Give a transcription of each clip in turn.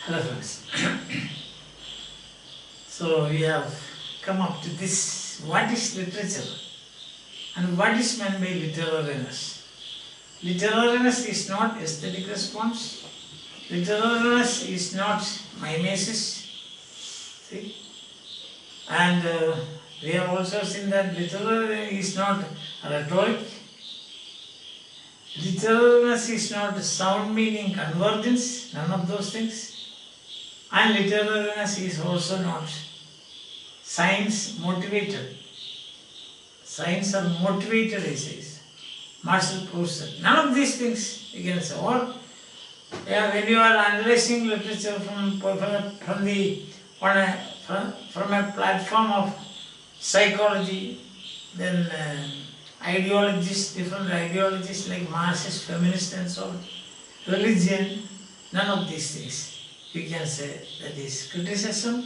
Hello friends. So we have come up to this. What is literature and what is meant by literariness? Literariness is not aesthetic response. Literariness is not mimesis. See? And we have also seen that literary is not rhetoric. Literariness is not sound meaning convergence, none of those things. And literariness is also not science motivated. Science are motivated, he says. Marshall Proust. None of these things you can say. Or when you are analyzing literature from a platform of psychology, then ideologies, different ideologies like Marxist, feminist and so on, religion, none of these things. You can say that is criticism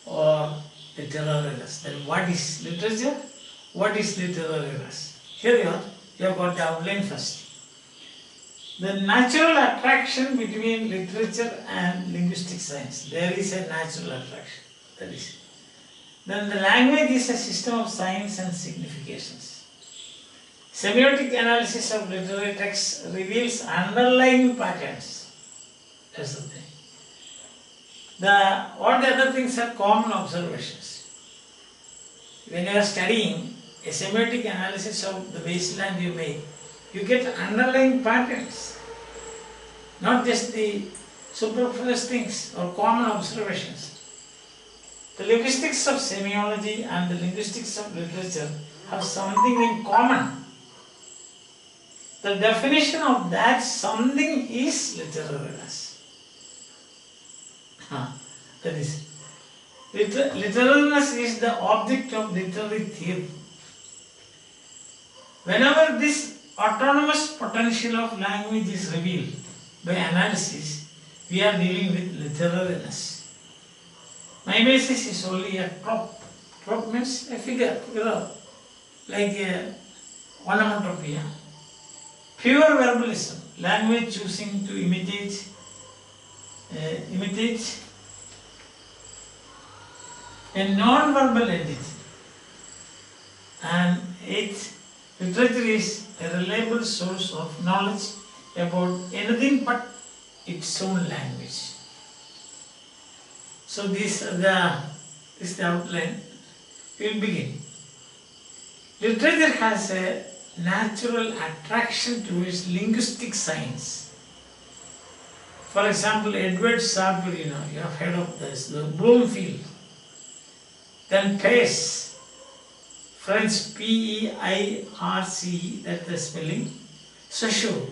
or literariness. Then what is literature? What is literariness? Here you have got the outline first. The natural attraction between literature and linguistic science. There is a natural attraction. That is. Then the language is a system of signs and significations. Semiotic analysis of literary texts reveals underlying patterns. That's the thing. All the other things are common observations. When you are studying a semiotic analysis of the wasteland you make, you get underlying patterns, not just the superfluous things or common observations. The linguistics of semiology and the linguistics of literature have something in common. The definition of that something is literariness. That is, literariness is the object of literary theory. Whenever this autonomous potential of language is revealed by analysis, we are dealing with literariness. Mimesis is only a prop. Prop means a figure, like a onomatopoeia. Pure verbalism, language choosing to imitate a non-verbal entity. And literature is a reliable source of knowledge about anything but its own language. So this is the outline. We will begin. Literature has a natural attraction towards linguistic science. For example, Edward Sapir, you have heard of this, the Bloomfield. Then Peirce, French P-E-I-R-C, that's the spelling. Saussure.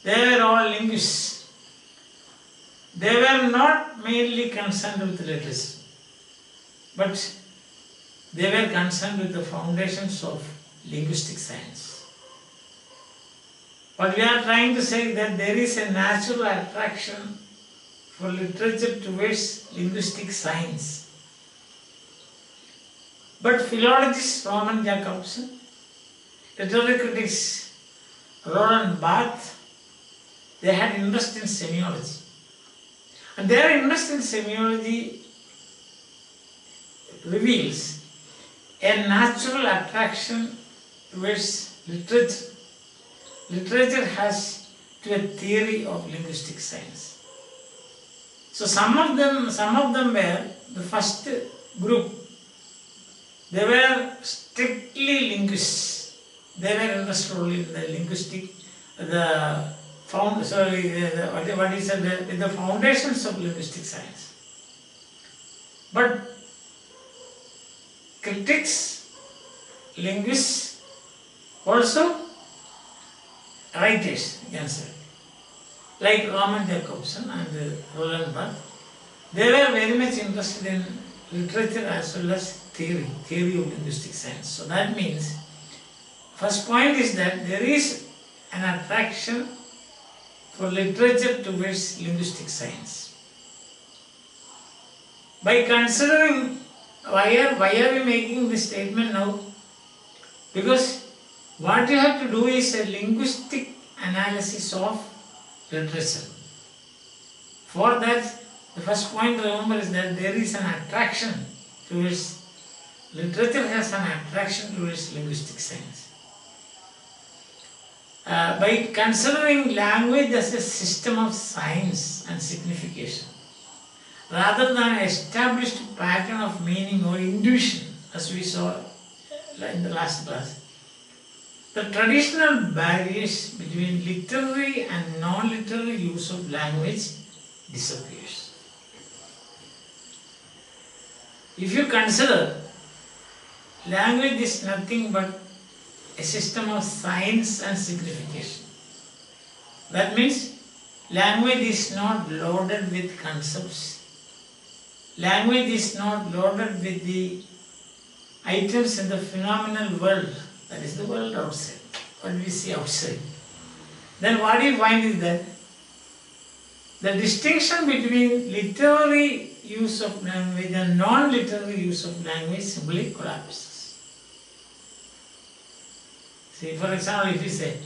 They were all linguists. They were not mainly concerned with literature, but they were concerned with the foundations of linguistic science. But we are trying to say that there is a natural attraction for literature towards linguistic science. But philologist Roman Jakobson, literary critics Roland Barthes, they had interest in semiology. And their interest in semiology reveals a natural attraction towards literature. Literature has to a theory of linguistic science. So some of them were the first group. They were strictly linguists. They were interested only in the linguistic, the foundations of linguistic science. But critics, linguists, also writers, you can say, like Roman Jakobson and Roland Barthes, they were very much interested in literature as well as theory of linguistic science. So that means, first point is that there is an attraction for literature towards linguistic science. By considering, why are we making this statement now? Because what you have to do is a linguistic analysis of literature. For that, The first point to remember is that there is an attraction towards, literature has an attraction towards linguistic science. By considering language as a system of science and signification, rather than an established pattern of meaning or intuition, as we saw in the last class, the traditional barriers between literary and non-literary use of language disappears. If you consider language is nothing but a system of science and signification, that means language is not loaded with concepts. Language is not loaded with the items in the phenomenal world, that is the world outside, what we see outside. Then what you find is that the distinction between literary use of language and non-literary use of language simply collapses. See, for example, if you say,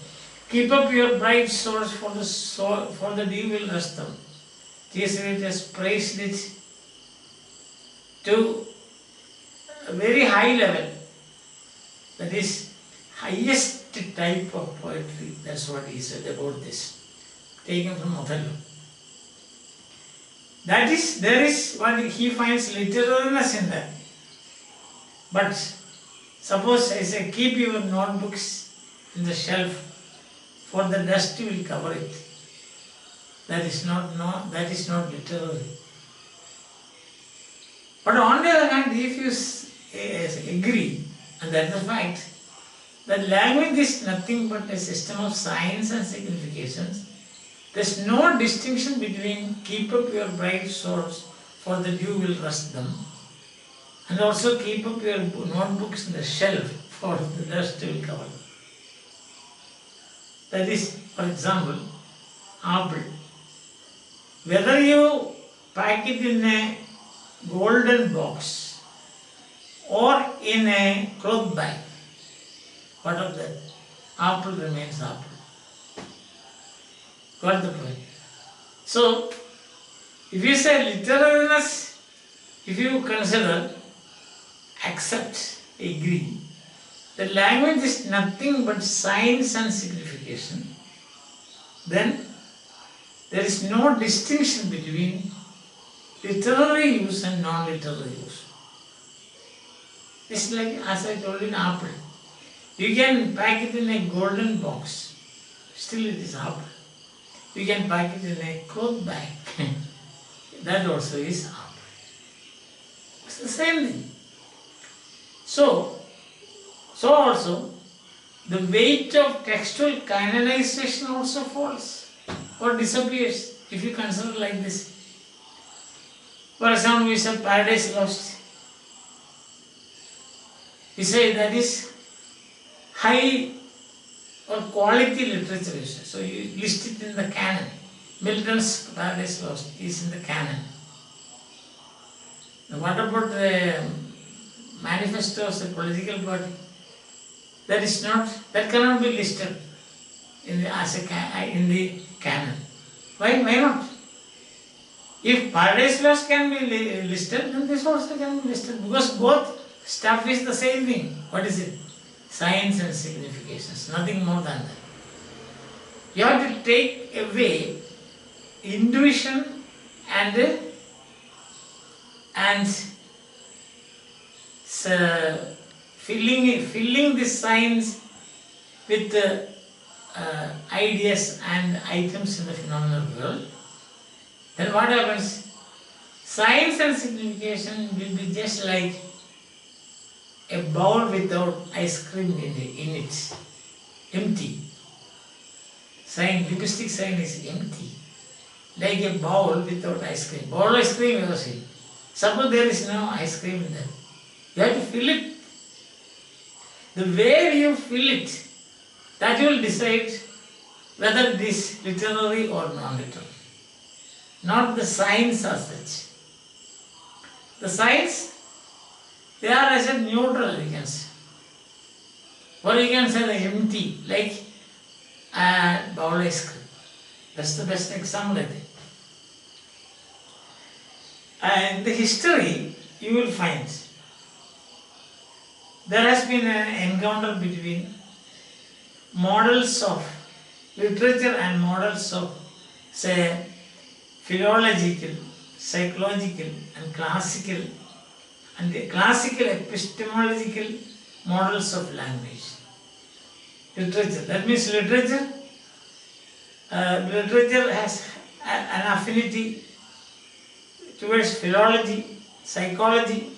keep up your bright souls for the dew will rest them. T.S. Eliot has praised it to a very high level, that is highest type of poetry. That's what he said about this, taken from Othello. That is, there is what he finds literariness in that. But suppose I say, keep your notebooks in the shelf, for the dust will cover it. That is not literary. But on the other hand, if you agree, and that's the fact, that language is nothing but a system of science and significations, there's no distinction between keep up your bright souls, for the dew will rust them, and also keep up your notebooks in the shelf, for the dust will cover them. That is, for example, apple. Whether you pack it in a golden box or in a cloth bag, what of that? Apple remains apple. Got the point? So, if you say literariness, if you consider, accept, agree, the language is nothing but science and signification, then there is no distinction between literary use and non-literary use. It's like, as I told you, an apple. You can pack it in a golden box, still it is apple. You can pack it in a cloth bag, that also is apple. It's the same thing. So also, the weight of textual canonization also falls or disappears if you consider like this. For example, we say Paradise Lost. We say that is high or quality literature. So you list it in the canon. Milton's Paradise Lost is in the canon. Now what about the manifesto of the political party? That cannot be listed in the canon. Why not? If Paradise Lost can be listed, then this also can be listed, because both stuff is the same thing. What is it? Science and significations, nothing more than that. You have to take away intuition and filling this science with ideas and items in the phenomenal world. Then what happens? Science and signification will be just like a bowl without ice cream in it, empty. Linguistic science is empty, like a bowl without ice cream. Bowl ice cream you have seen. Suppose there is no ice cream in there. You have to fill it. The way you fill it, that will decide whether it is literary or non-literary. Not the science as such. The science, they are as a neutral, you can say. Or you can say the empty, like a bowl ice cream. That's the best example, I think. in the history you will find there has been an encounter between models of literature and models of, say, philological, psychological and classical epistemological models of language. Literature, that means literature has an affinity towards philology, psychology,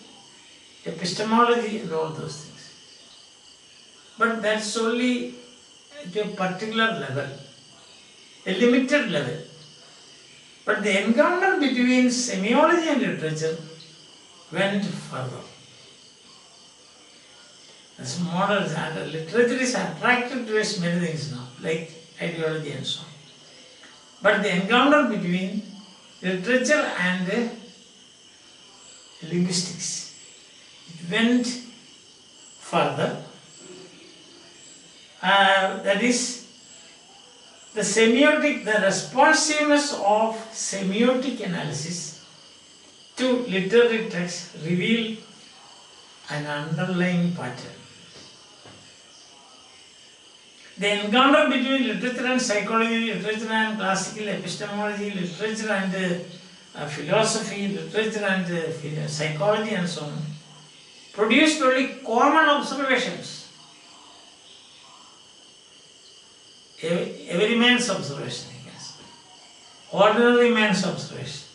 epistemology and all those things. But that's only to a particular level, a limited level. But the encounter between semiology and literature went further. As models and literature is attracted towards many things now, like ideology and so on. But the encounter between literature and linguistics, it went further. That is, the semiotic, the responsiveness of semiotic analysis to literary texts reveal an underlying pattern. The encounter between literature and psychology, literature and classical epistemology, literature and philosophy, literature and psychology and so on, produced only common observations. Every man's observation, I guess. Ordinary man's observation.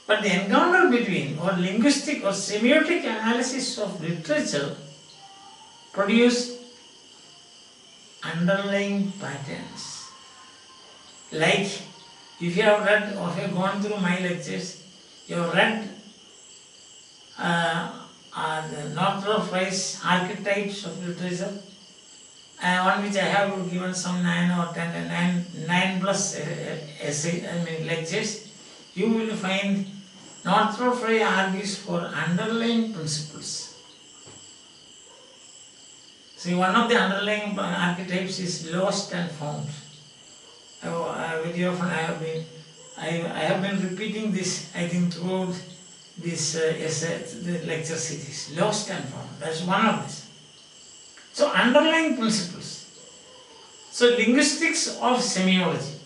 But the encounter between or linguistic or semiotic analysis of literature produced underlying patterns. Like, if you have read or if you have gone through my lectures, you have read the Northrop Frye's Archetypes of Literature, one which I have given some 9 or 10, 9 plus lectures. You will find Northrop Frye argues for underlying principles. See, one of the underlying archetypes is lost and found. Very often I have been repeating this, I think, throughout this the lecture series. Lost and found. That's one of this. So, underlying principles. So, linguistics of semiology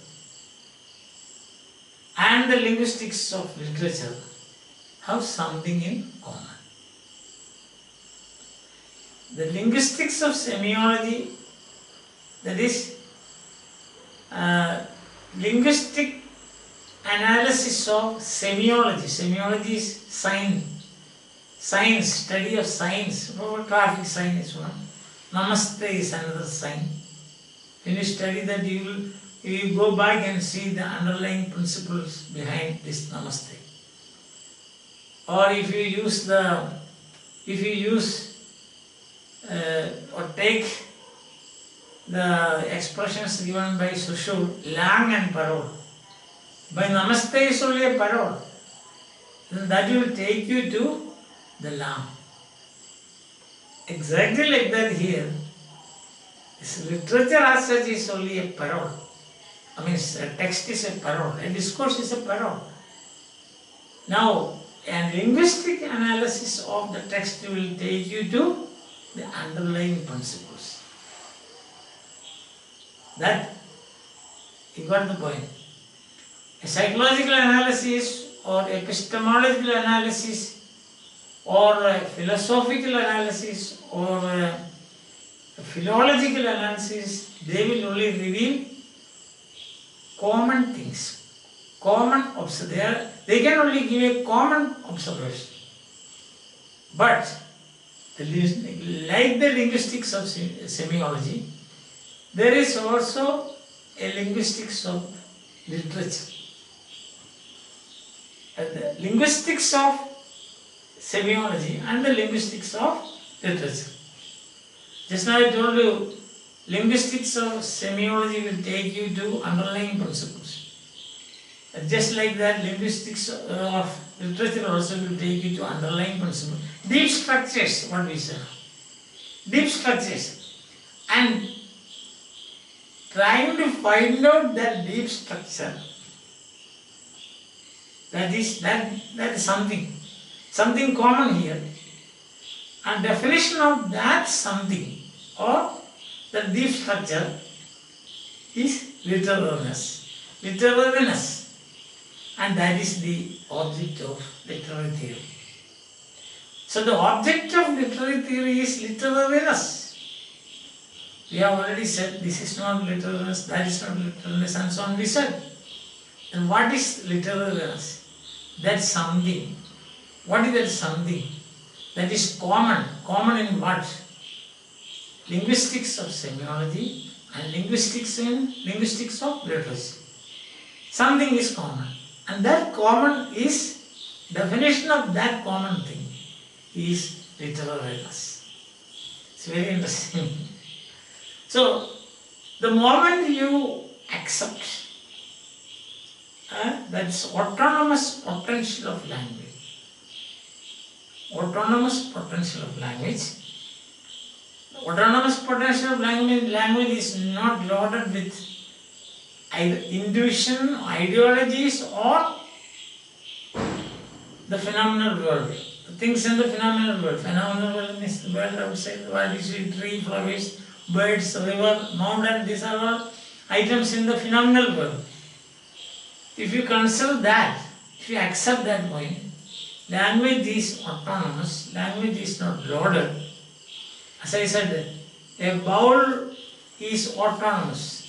and the linguistics of literature have something in common. The linguistics of semiology, that is, linguistic analysis of semiology. Semiology is science, study of science. Traffic sign is one. Namaste is another sign. When you study that, you will go back and see the underlying principles behind this namaste. Or if you use or take the expressions given by Saussure, lang and parole. By namaste is only a parole. Then that will take you to the lang. Exactly like that here. This literature as such is only a parole. I mean, a text is a parole, a discourse is a parole. Now, a linguistic analysis of the text will take you to the underlying principles. That, you got the point. A psychological analysis or epistemological analysis or a philosophical analysis or a philological analysis, they will only reveal common things, common observation. They can only give a common observation. But like the linguistics of semiology, there is also a linguistics of literature. The linguistics of semiology and the linguistics of literature. Just now I told you, linguistics of semiology will take you to underlying principles. Just like that, linguistics of literature also will take you to underlying principles. Deep structures, what we say. Deep structures. And trying to find out that deep structure That is something common here. And definition of that something or the deep structure is literariness, and that is the object of literary theory. So the object of literary theory is literariness. We have already said this is not literariness, that is not literariness, and so on we said. And what is literariness? That's something. What is that something? That is common. Common in what? Linguistics of semiology and linguistics of literacy. Something is common. And that common is, definition of that common thing is literariness. It's very interesting. So, the moment you accept that's autonomous potential of language. Autonomous potential of language. Autonomous potential of language is not loaded with either intuition, ideologies, or the phenomenal world. The things in the phenomenal world. Phenomenal world is the world outside the world. You see tree, flowers, birds, river, mountain. These are all items in the phenomenal world. If you consider that, if you accept that point, language is autonomous, language is not loaded. As I said, a bowl is autonomous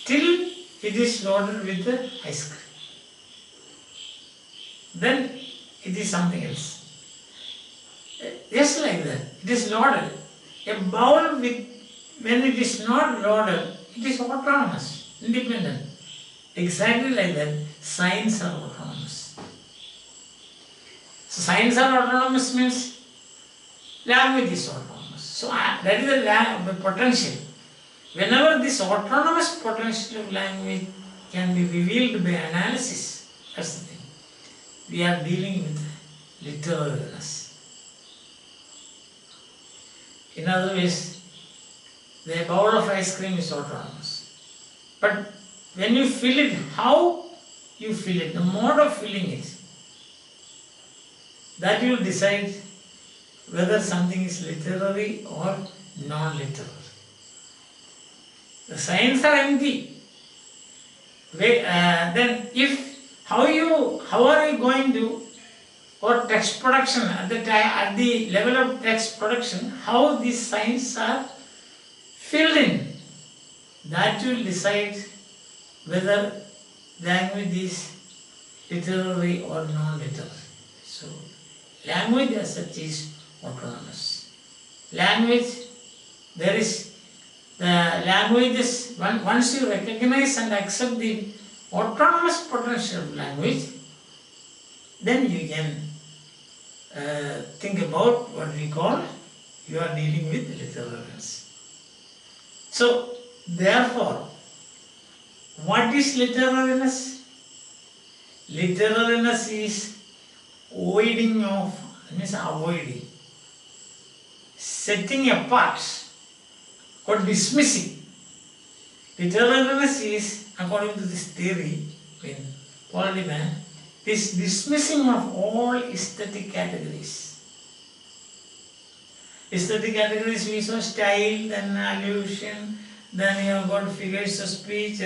till it is loaded with the ice cream. Then it is something else. Just like that, it is loaded. A bowl with, when it is not loaded, it is autonomous, independent. Exactly like that, signs are autonomous. So signs are autonomous means language is autonomous. So that is the potential. Whenever this autonomous potential of language can be revealed by analysis, that's the thing. We are dealing with literariness. In other words, the bowl of ice cream is autonomous. But when you fill it, how you fill it, the mode of filling it, that will decide whether something is literary or non-literary. The signs are empty. Then how are you going to, or text production at the level of text production, how these signs are filled in, that will decide whether language is literary or non-literary. So, language as such is autonomous. Language, there is the languages, once you recognize and accept the autonomous potential of language, then you can think about what we call, you are dealing with literariness. So, therefore, what is literariness? Literariness is avoiding, setting apart or dismissing. Literariness is, according to this theory in Polydman, this dismissing of all aesthetic categories. Aesthetic categories we saw style, then allusion, then you have got figures of speech,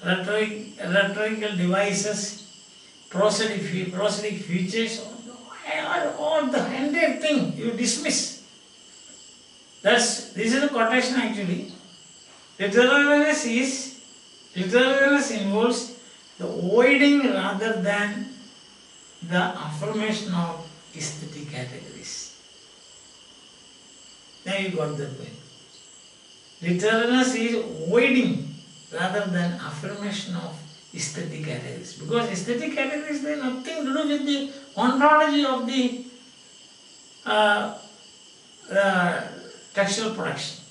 rhetorical devices, prosodic features, all the entire thing you dismiss. This is a quotation actually. Literariness involves the avoiding rather than the affirmation of aesthetic categories. Now you got the point. Literariness is avoiding rather than affirmation of aesthetic categories. Because aesthetic categories, they have nothing to do with the ontology of the textual production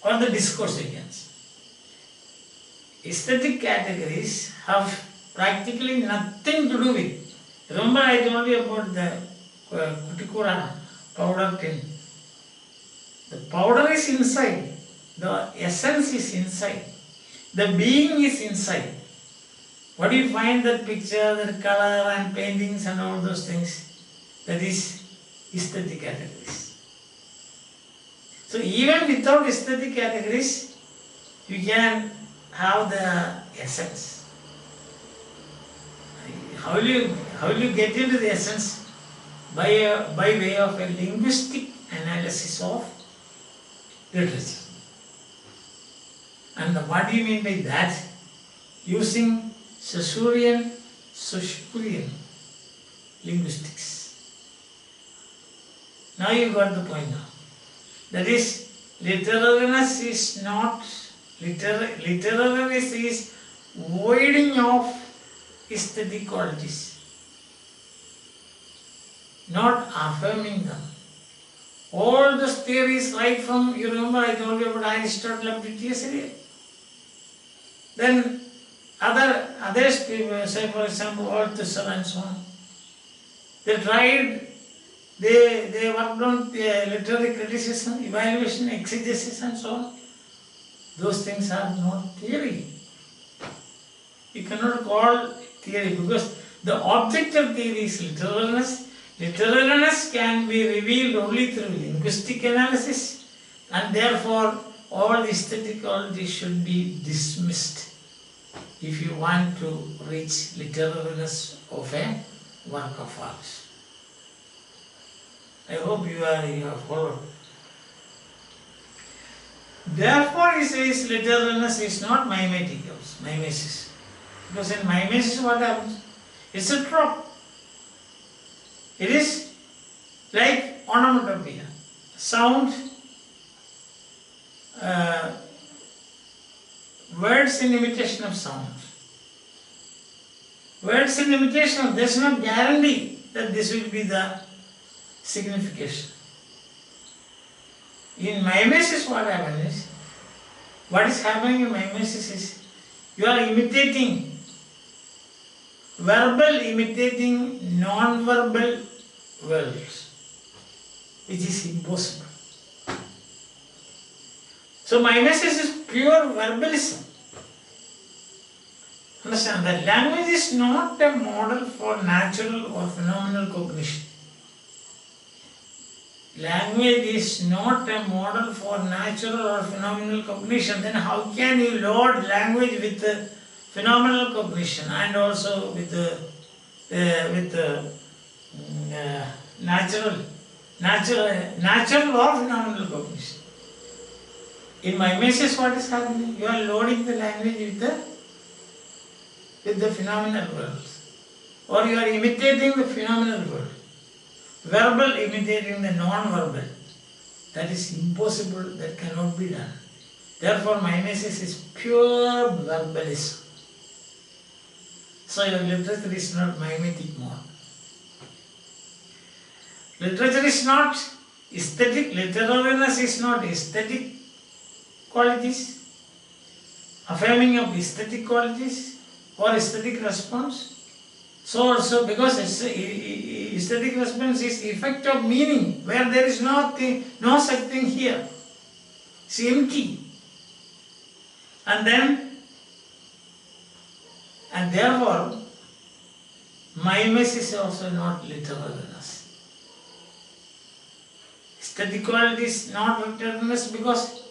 or the discourse against. Aesthetic categories have practically nothing to do with. Remember I told you about the Kutikura powder tin. The powder is inside, the essence is inside, the being is inside. What do you find that picture, that color and paintings and all those things? That is aesthetic categories. So even without aesthetic categories, you can have the essence. How will you get into the essence? By way of a linguistic analysis of literature. And what do you mean by that? Using Saussurean linguistics. Now you got the point now. That is, literariness is not, literariness is voiding of aesthetic qualities, not affirming them. All those theories right from, you remember I told you about Aristotle up to yesterday. Then others, say for example Althusser and so on, they tried, they worked on literary criticism, evaluation, exegesis and so on. Those things are not theory. You cannot call theory because the object of theory is literariness. Literariness can be revealed only through linguistic analysis, and therefore all aesthetic qualities should be dismissed if you want to reach literariness of a work of art. I hope you have followed. Therefore, he says literariness is not mimesis. Because in mimesis, what happens? It's a trope. It is like onomatopoeia, sound, words in imitation of sound. Words in imitation does not guarantee that this will be the signification. In mimesis, what happens is, what is happening in mimesis is, you are imitating, verbal imitating non-verbal words, which is impossible. So mimesis is pure verbalism. Understand that language is not a model for natural or phenomenal cognition. Language is not a model for natural or phenomenal cognition. Then how can you load language with phenomenal cognition and also with natural or phenomenal cognition? In mimesis, what is happening? You are loading the language with the phenomenal words, or you are imitating the phenomenal word. Verbal imitating the non-verbal. That is impossible, that cannot be done. Therefore, mimesis is pure verbalism. So your literature is not mimetic mode. Literature is not aesthetic, literariness is not aesthetic qualities, affirming of aesthetic qualities or aesthetic response. So also, because aesthetic response is effect of meaning, where there is no such thing here. It's empty. And therefore, mimesis is also not literariness. Aesthetic quality is not literariness because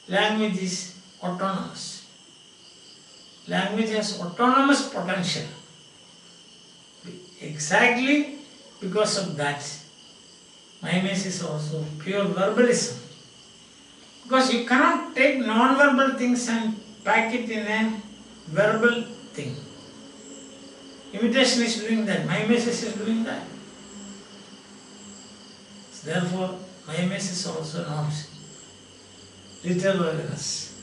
language is autonomous. Language has autonomous potential. Exactly because of that, mimesis is also pure verbalism. Because you cannot take non-verbal things and pack it in a verbal thing. Imitation is doing that, mimesis is doing that. So therefore, mimesis is also not literariness.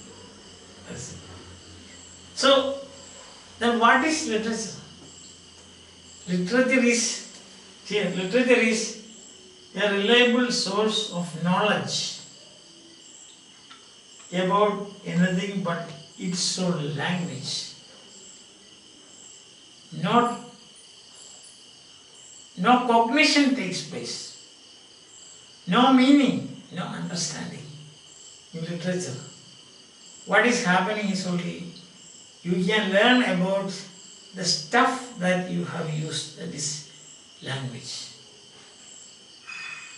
So, then what is literature? Literature is a reliable source of knowledge about anything but its own language. No cognition takes place, no meaning, no understanding in literature. What is happening is only You can learn about the stuff that you have used, that is language.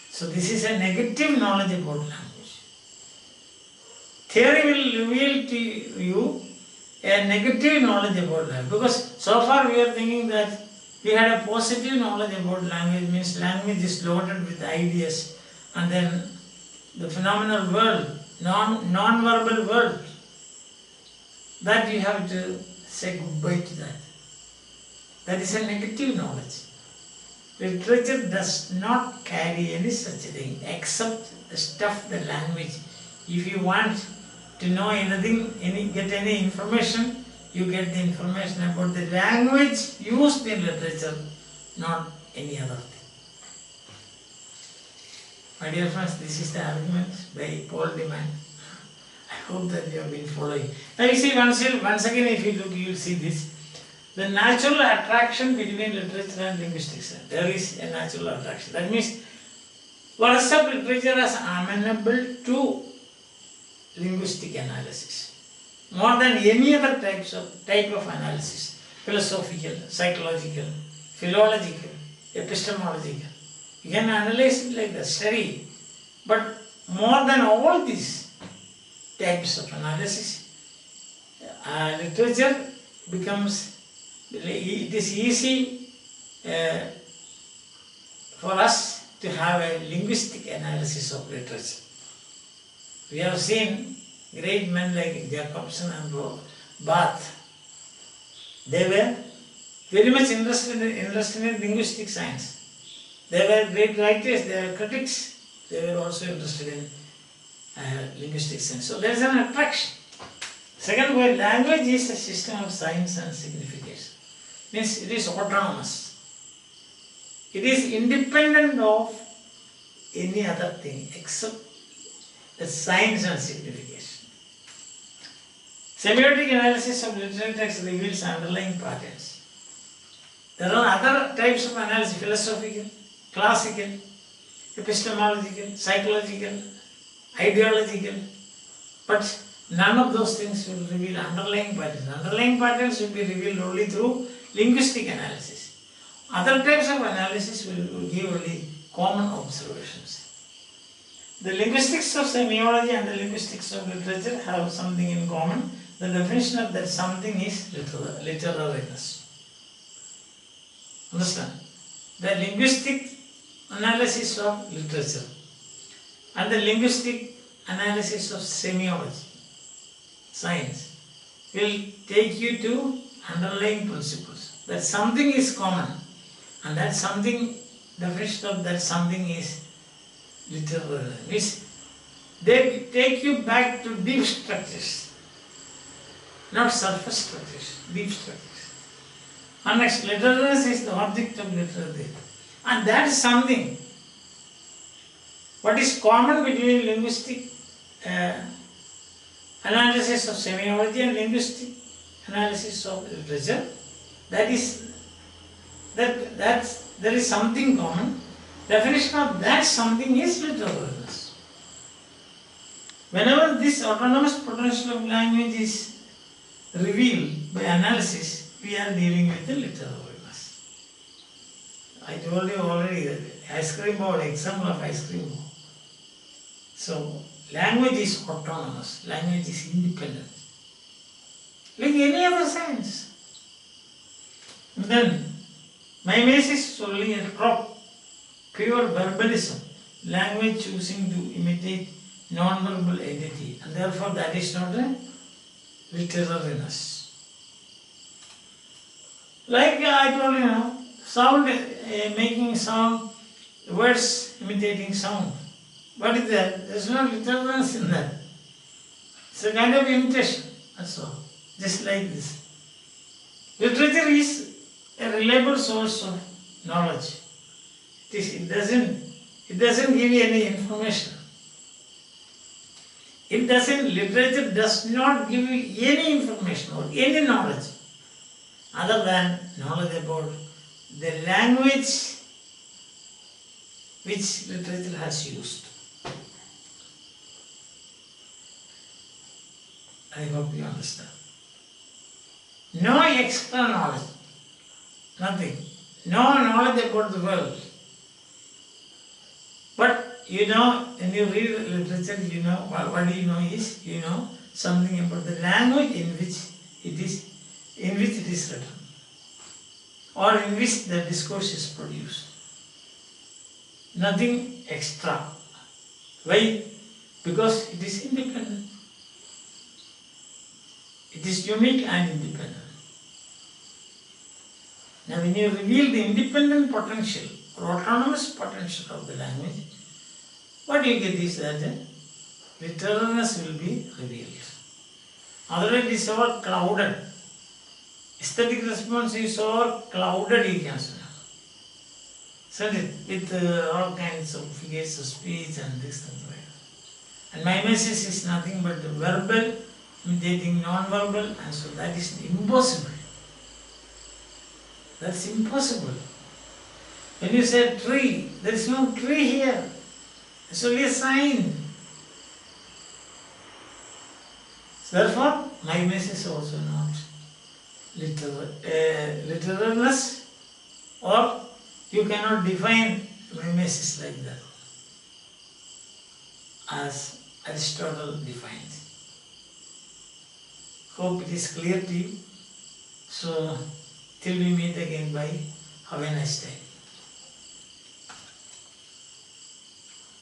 So this is a negative knowledge about language. Theory will reveal to you a negative knowledge about language, because so far we are thinking that we had a positive knowledge about language, means language is loaded with ideas, and then the phenomenal world, non-verbal world, that you have to say goodbye to that. That is a negative knowledge. Literature does not carry any such thing except the stuff, the language. If you want to know anything, get any information, you get the information about the language used in literature, not any other thing. My dear friends, this is the argument by Paul Deman. I hope that you have been following. Now you see, once again if you look, you will see this. The natural attraction between literature and linguistics. There is a natural attraction. That means, what is up literature as amenable to linguistic analysis, more than any other type of analysis, philosophical, psychological, philological, epistemological. You can analyze it like that, study. But more than all these types of analysis, literature becomes, it is easy for us to have a linguistic analysis of literature. We have seen great men like Jacobson and Barth. They were very much interested in linguistic science. They were great writers, they were critics, they were also interested in linguistic science. So there is an attraction. Second word, language is a system of science and signification. Means it is autonomous. It is independent of any other thing except the science and signification. Semiotic analysis of literary text reveals underlying patterns. There are other types of analysis, philosophical, classical, epistemological, psychological, ideological, but none of those things will reveal underlying patterns. Underlying patterns will be revealed only through linguistic analysis. Other types of analysis will give only common observations. The linguistics of semiology and the linguistics of literature have something in common. The definition of that something is literariness. Understand? The linguistic analysis of literature and the linguistic analysis of semiology, science, will take you to underlying principles. That something is common, and that something, definition of that something is literary. Means they take you back to deep structures, not surface structures, deep structures. And next, literariness is the object of literature. And that is something. What is common between linguistic analysis of semiology and linguistic analysis of literature? That is, there is something common. Definition of that something is literariness. Whenever this autonomous potential of language is revealed by analysis, we are dealing with the literariness. I told you already that ice cream bowl, example of ice cream bowl. So, language is autonomous, language is independent, like any other science. And then, mimesis is only a crop, pure verbalism, language choosing to imitate non-verbal entity, and therefore that is not a literariness. Like I told you, sound, making sound, words imitating sound. What is that? There is no literariness in that. It's a kind of imitation, that's all. Just like this. Literature is a reliable source of knowledge. It doesn't give you any information. Literature does not give you any information or any knowledge other than knowledge about the language which literature has used. I hope you understand. No extra knowledge. Nothing. No knowledge about the world. But you know, when you read literature, you know, what do you know is, you know something about the language in which it is written, or in which the discourse is produced. Nothing extra. Why? Because it is independent. It is unique and independent. Now when you reveal the independent potential or autonomous potential of the language, what you get is that literalness will be revealed. Otherwise it is all clouded. Aesthetic response is all clouded, you can say. Isn't it? With all kinds of figures of speech and this things like that. And my message is nothing but verbal, imitating non-verbal, and so that is impossible. That's impossible. When you say tree, there is no tree here. It's only a sign. So therefore, my message is also not literalness, or you cannot define my message like that, as Aristotle defines. Hope it is clear to you. So, till we meet again, bye. Have a nice day.